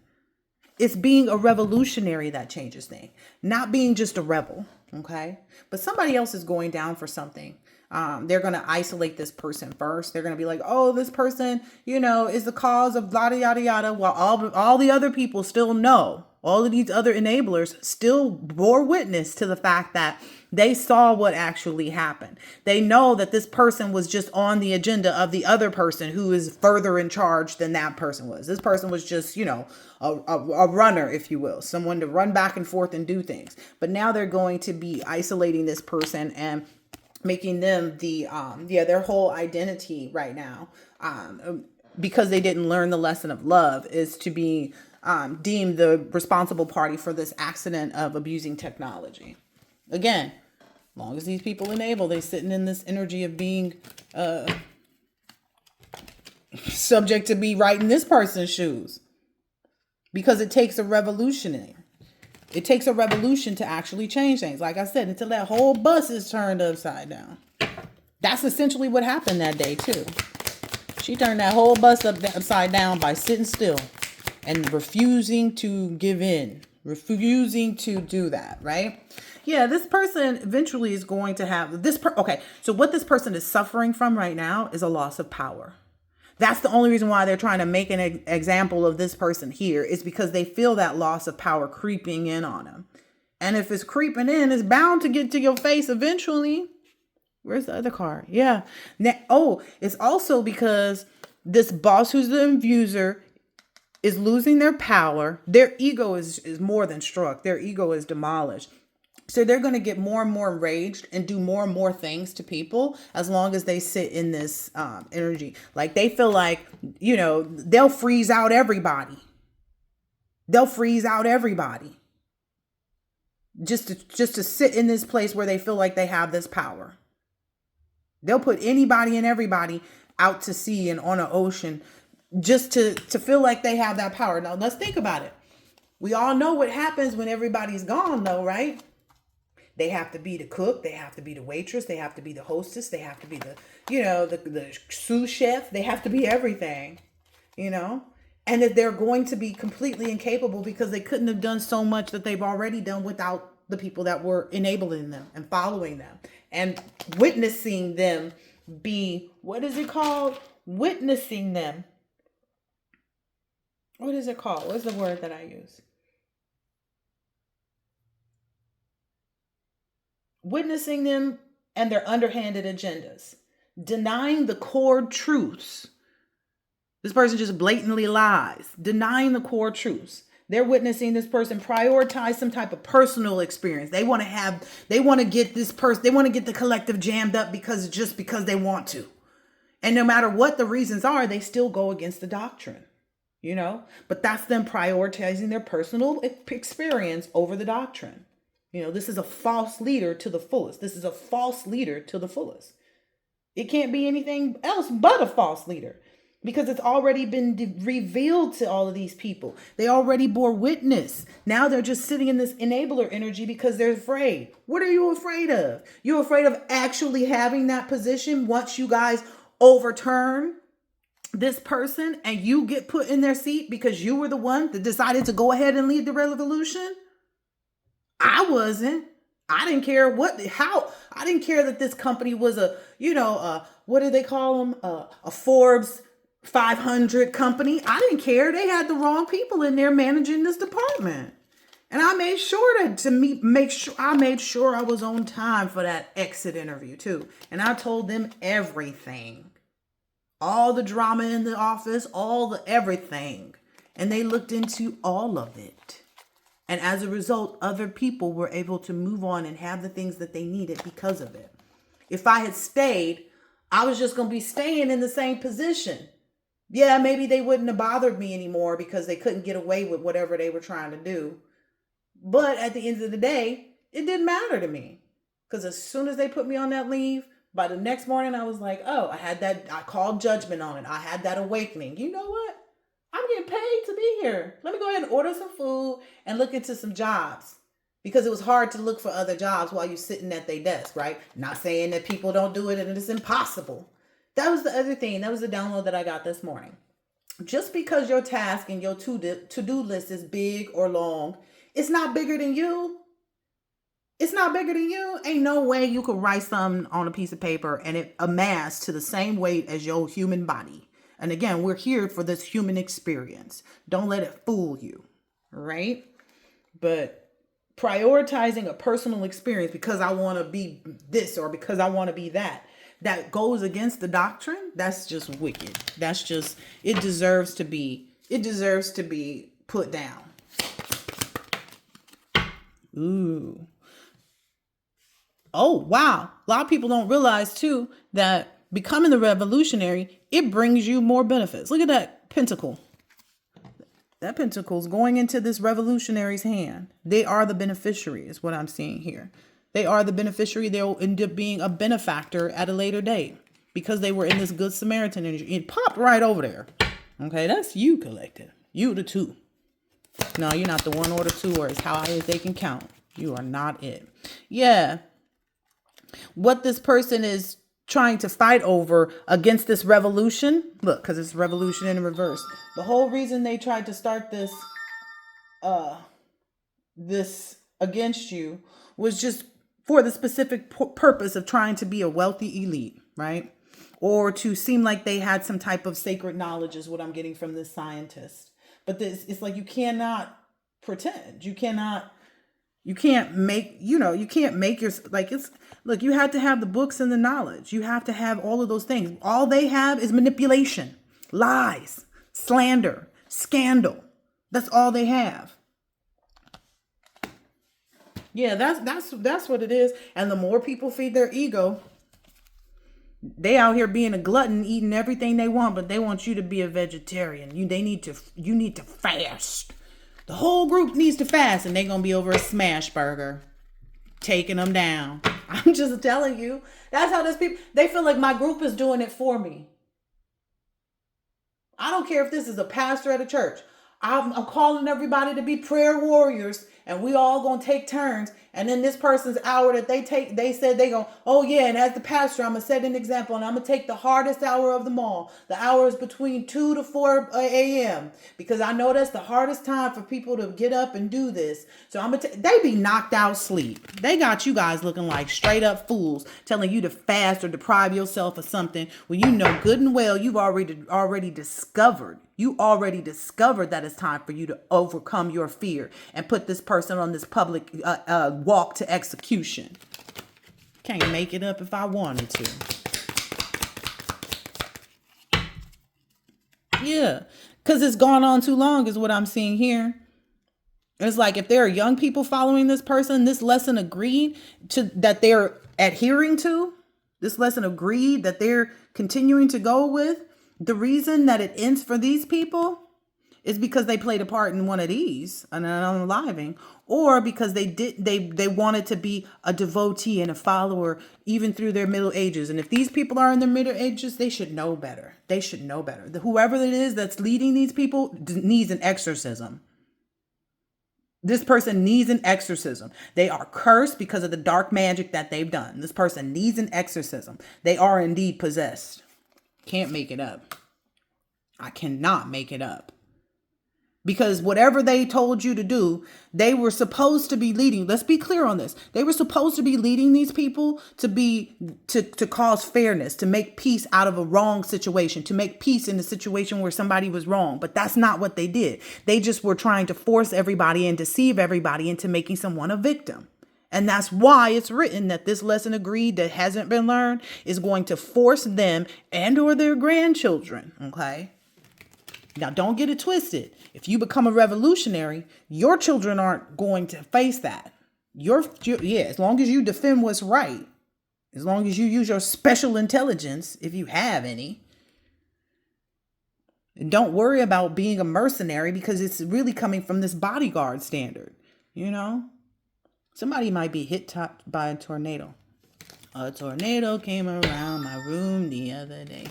It's being a revolutionary that changes things, not being just a rebel. Okay. But somebody else is going down for something. They're going to isolate this person first. They're going to be like, oh, this person, is the cause of yada, yada, yada. While all the other people still know, all of these other enablers still bore witness to the fact that they saw what actually happened. They know that this person was just on the agenda of the other person who is further in charge than that person was. This person was just, a runner, if you will, someone to run back and forth and do things. But now they're going to be isolating this person and making them their whole identity right now, because they didn't learn the lesson of love, is to be deemed the responsible party for this accident of abusing technology. Again, as long as these people enable, they're sitting in this energy of being subject to be right in this person's shoes, because it takes a revolutionary. It takes a revolution to actually change things. Like I said, until that whole bus is turned upside down. That's essentially what happened that day too. She turned that whole bus upside down by sitting still and refusing to give in, refusing to do that, right? Yeah, this person eventually is going to have this. Okay, so what this person is suffering from right now is a loss of power. That's the only reason why they're trying to make an example of this person here, is because they feel that loss of power creeping in on them. And if it's creeping in, it's bound to get to your face eventually. Where's the other card? Yeah. Now, it's also because this boss who's the abuser is losing their power. Their ego is more than struck. Their ego is demolished. So they're going to get more and more enraged and do more and more things to people as long as they sit in this energy. Like they feel like, they'll freeze out everybody. They'll freeze out everybody. Just to sit in this place where they feel like they have this power. They'll put anybody and everybody out to sea and on an ocean just to feel like they have that power. Now let's think about it. We all know what happens when everybody's gone though, right? They have to be the cook. They have to be the waitress. They have to be the hostess. They have to be the sous chef. They have to be everything, and that they're going to be completely incapable because they couldn't have done so much that they've already done without the people that were enabling them and following them and witnessing them be, what is it called? Witnessing them. What is it called? What's the word that I use? Witnessing them and their underhanded agendas, denying the core truths. This person just blatantly lies, denying the core truths. They're witnessing this person prioritize some type of personal experience. They want to get this person, they want to get the collective jammed up because they want to. And no matter what the reasons are, they still go against the doctrine, but that's them prioritizing their personal experience over the doctrine. This is a false leader to the fullest. This is a false leader to the fullest. It can't be anything else but a false leader because it's already been revealed to all of these people. They already bore witness. Now they're just sitting in this enabler energy because they're afraid. What are you afraid of? You're afraid of actually having that position once you guys overturn this person and you get put in their seat because you were the one that decided to go ahead and lead the revolution? I wasn't. I didn't care I didn't care that this company was what do they call them? A Forbes 500 company. I didn't care. They had the wrong people in there managing this department. And I made sure I made sure I was on time for that exit interview too. And I told them everything. All the drama in the office, everything. And they looked into all of it. And as a result, other people were able to move on and have the things that they needed because of it. If I had stayed, I was just going to be staying in the same position. Yeah, maybe they wouldn't have bothered me anymore because they couldn't get away with whatever they were trying to do. But at the end of the day, it didn't matter to me. Because as soon as they put me on that leave, by the next morning, I was like, I called judgment on it. I had that awakening. You know what? I'm getting paid to be here. Let me go ahead and order some food and look into some jobs. Because it was hard to look for other jobs while you're sitting at their desk, right? Not saying that people don't do it and it's impossible. That was the other thing. That was the download that I got this morning. Just because your task and your to-do list is big or long, it's not bigger than you. It's not bigger than you. Ain't no way you could write something on a piece of paper and it amass to the same weight as your human body. And again, we're here for this human experience. Don't let it fool you, right? But prioritizing a personal experience because I want to be this or because I want to be that goes against the doctrine. That's just wicked. It deserves to be put down. Ooh. Oh, wow. A lot of people don't realize too that becoming the revolutionary, it brings you more benefits. Look at that pentacle. That pentacle is going into this revolutionary's hand. They are the beneficiary is what I'm seeing here. They are the beneficiary. They'll end up being a benefactor at a later date because they were in this good Samaritan energy. It popped right over there. Okay, that's you, collective. You the two. No, you're not the one or the two or as high as they can count. You are not it. Yeah. What this person is trying to fight over against this revolution, look, because it's revolution in reverse. The whole reason they tried to start this against you was just for the specific purpose of trying to be a wealthy elite, right? Or to seem like they had some type of sacred knowledge is what I'm getting from this scientist. But this, it's like you cannot pretend. You can't make, you can't make your, like, it's, look, you have to have the books and the knowledge. You have to have all of those things. All they have is manipulation, lies, slander, scandal. That's all they have. Yeah, that's what it is. And the more people feed their ego, they out here being a glutton, eating everything they want, but they want you to be a vegetarian. You need to fast. The whole group needs to fast, and they're gonna be over a smash burger, taking them down. I'm just telling you, that's how they feel like my group is doing it for me. I don't care if this is a pastor at a church. I'm calling everybody to be prayer warriors, and we all gonna take turns. And then this person's hour that they said they go, oh yeah, and as the pastor, I'm gonna set an example, and I'm gonna take the hardest hour of them all. The hours between 2 to 4 a.m. because I know that's the hardest time for people to get up and do this. So they be knocked out sleep. They got you guys looking like straight up fools, telling you to fast or deprive yourself of something when you know good and well you've already discovered. You already discovered that it's time for you to overcome your fear and put this person on this public walk to execution. Can't make it up if I wanted to. Yeah, because it's gone on too long is what I'm seeing here. It's like if there are young people following this person, this lesson agreed to that they're adhering to, this lesson agreed that they're continuing to go with. The reason that it ends for these people is because they played a part in one of these, an unaliving, or because they wanted to be a devotee and a follower even through their middle ages. And if these people are in their middle ages, they should know better. They should know better. Whoever it is that's leading these people needs an exorcism. This person needs an exorcism. They are cursed because of the dark magic that they've done. This person needs an exorcism. They are indeed possessed. Can't make it up. I cannot make it up. Because whatever they told you to do, they were supposed to be leading. Let's be clear on this. They were supposed to be leading these people to cause fairness, to make peace out of a wrong situation, to make peace in a situation where somebody was wrong. But that's not what they did. They just were trying to force everybody and deceive everybody into making someone a victim. And that's why it's written that this lesson agreed that hasn't been learned is going to force them and or their grandchildren. Okay. Now, don't get it twisted. If you become a revolutionary, your children aren't going to face that. As long as you defend what's right, as long as you use your special intelligence, if you have any, and don't worry about being a mercenary because it's really coming from this bodyguard standard, Somebody might be hit by a tornado. A tornado came around my room the other day.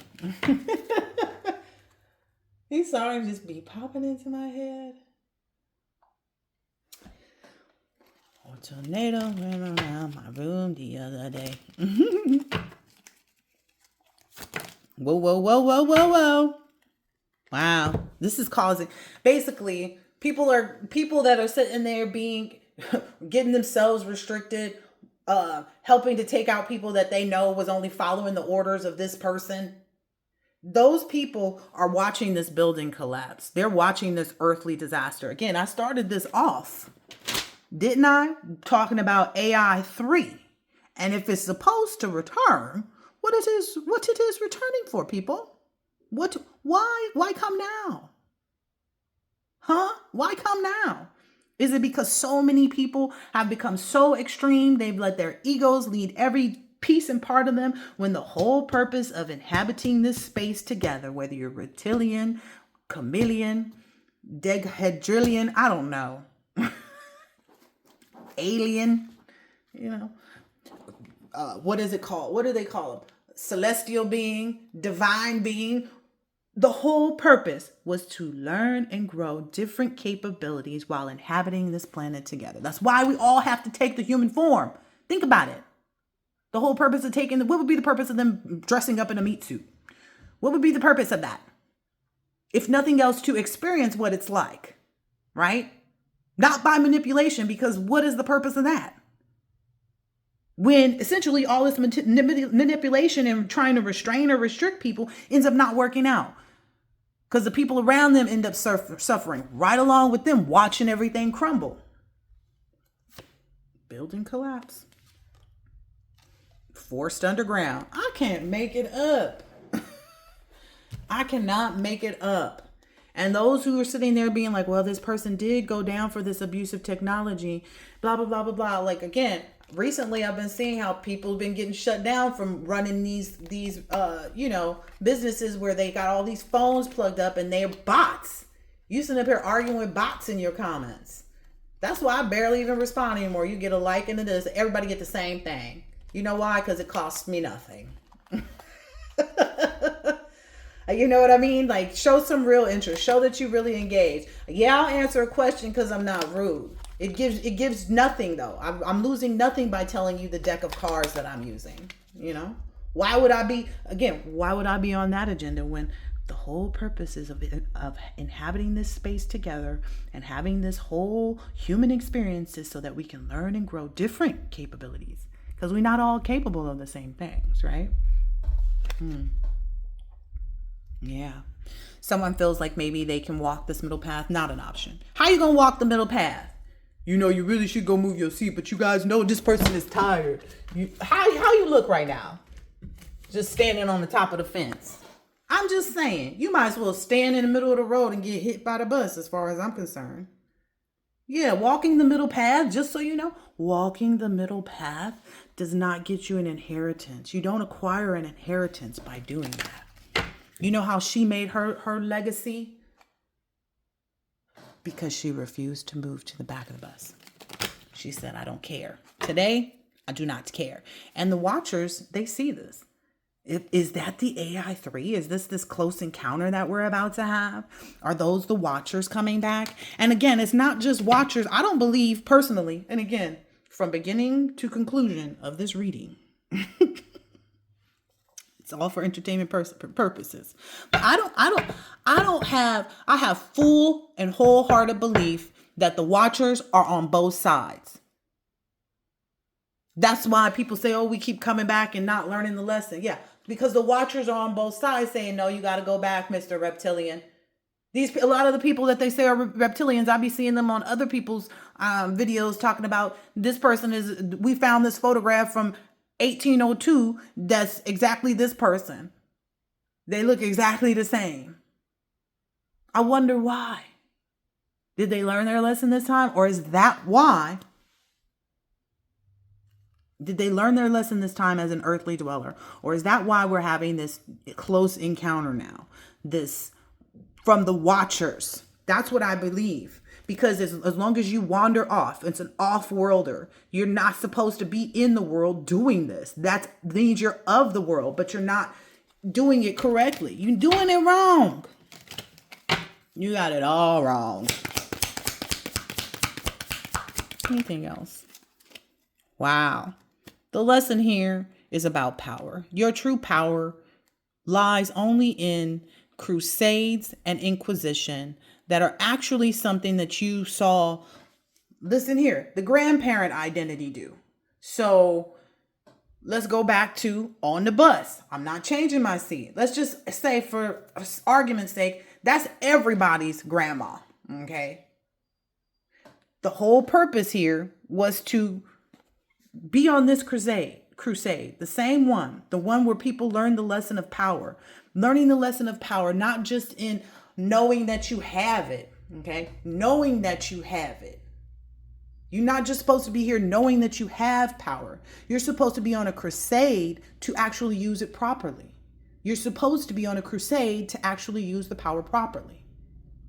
These songs just be popping into my head. A tornado came around my room the other day. Whoa, whoa, whoa, whoa, whoa, whoa. Wow. This is causing, basically, people that are sitting there getting themselves restricted, helping to take out people that they know was only following the orders of this person. Those people are watching this building collapse. They're watching this earthly disaster. Again, I started this off, didn't I? Talking about AI 3. And if it's supposed to return, what it is returning for, people? Why come now? Huh? Why come now? Is it because so many people have become so extreme, they've let their egos lead every piece and part of them, when the whole purpose of inhabiting this space together, whether you're reptilian, chameleon, degahedrillion, I don't know, alien, what is it called? What do they call them? Celestial being, divine being. The whole purpose was to learn and grow different capabilities while inhabiting this planet together. That's why we all have to take the human form. Think about it. The whole purpose of what would be the purpose of them dressing up in a meat suit? What would be the purpose of that? If nothing else, to experience what it's like, right? Not by manipulation, because what is the purpose of that? When essentially all this manipulation and trying to restrain or restrict people ends up not working out. Because the people around them end up suffering right along with them, watching everything crumble. Building collapse. Forced underground. I can't make it up. I cannot make it up. And those who are sitting there being like, well, this person did go down for this abusive technology, blah, blah, blah, blah, blah. Like, again, recently I've been seeing how people have been getting shut down from running these businesses where they got all these phones plugged up and they're bots. You sit up here arguing with bots in your comments. That's why I barely even respond anymore. You get a like and this, everybody get the same thing. You know why? Because it costs me nothing. You know what I mean? Like, show some real interest. Show that you really engage. Yeah, I'll answer a question because I'm not rude. It gives nothing, though. I'm losing nothing by telling you the deck of cards that I'm using. You know? Why would I be on that agenda when the whole purpose is of inhabiting this space together and having this whole human experience is so that we can learn and grow different capabilities? Because we're not all capable of the same things, right? Yeah. Someone feels like maybe they can walk this middle path. Not an option. How you gonna walk the middle path? You know, you really should go move your seat, but you guys know this person is tired. How you look right now? Just standing on the top of the fence. I'm just saying, you might as well stand in the middle of the road and get hit by the bus as far as I'm concerned. Yeah, walking the middle path, just so you know, walking the middle path does not get you an inheritance. You don't acquire an inheritance by doing that. You know how she made her legacy? Because she refused to move to the back of the bus. She said, I don't care. Today, I do not care. And the watchers, they see this. Is that the AI3? Is this close encounter that we're about to have? Are those the watchers coming back? And again, it's not just watchers. I don't believe personally, and again, from beginning to conclusion of this reading, it's all for entertainment purposes. But I have full and wholehearted belief that the watchers are on both sides. That's why people say, oh, we keep coming back and not learning the lesson. Yeah, because the watchers are on both sides saying, no, you got to go back, Mr. Reptilian. A lot of the people that they say are reptilians, I be seeing them on other people's videos talking about this person we found this photograph from 1802 that's exactly this person. They look exactly the same. I wonder why. Did they learn their lesson this time? Or is that why? Did they learn their lesson this time as an earthly dweller? Or is that why we're having this close encounter now? This from the watchers. That's what I believe. Because as long as you wander off, it's an off-worlder. You're not supposed to be in the world doing this. That means you're of the world, but you're not doing it correctly. You're doing it wrong. You got it all wrong. Anything else? Wow. The lesson here is about power. Your true power lies only in crusades and inquisition that are actually something that you saw, listen here, the grandparent identity do. So let's go back to on the bus. I'm not changing my seat. Let's just say, for argument's sake, that's everybody's grandma, okay? The whole purpose here was to be on this crusade, the same one, the one where people learn the lesson of power, learning the lesson of power, not just in knowing that you have it, okay? Knowing that you have it. You're not just supposed to be here knowing that you have power. You're supposed to be on a crusade to actually use it properly. You're supposed to be on a crusade to actually use the power properly.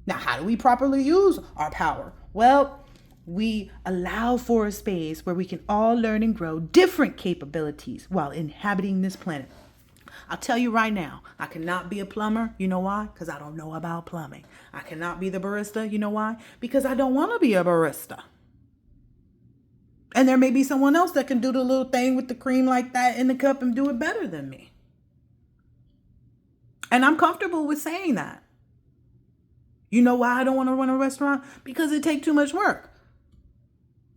Now, how do we properly use our power? Well, we allow for a space where we can all learn and grow different capabilities while inhabiting this planet. I'll tell you right now, I cannot be a plumber. You know why? Because I don't know about plumbing. I cannot be the barista. You know why? Because I don't want to be a barista. And there may be someone else that can do the little thing with the cream like that in the cup and do it better than me. And I'm comfortable with saying that. You know why I don't want to run a restaurant? Because it takes too much work.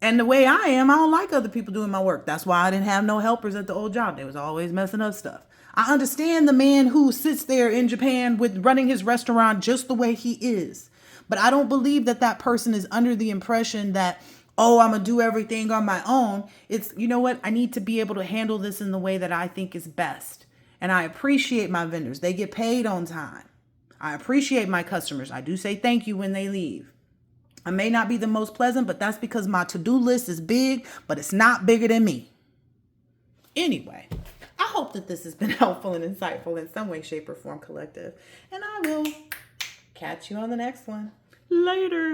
And the way I am, I don't like other people doing my work. That's why I didn't have no helpers at the old job. They was always messing up stuff. I understand the man who sits there in Japan with running his restaurant just the way he is. But I don't believe that that person is under the impression that, oh, I'm going to do everything on my own. It's, you know what? I need to be able to handle this in the way that I think is best. And I appreciate my vendors. They get paid on time. I appreciate my customers. I do say thank you when they leave. I may not be the most pleasant, but that's because my to-do list is big, but it's not bigger than me. Anyway, I hope that this has been helpful and insightful in some way, shape, or form, collective. And I will catch you on the next one. Later.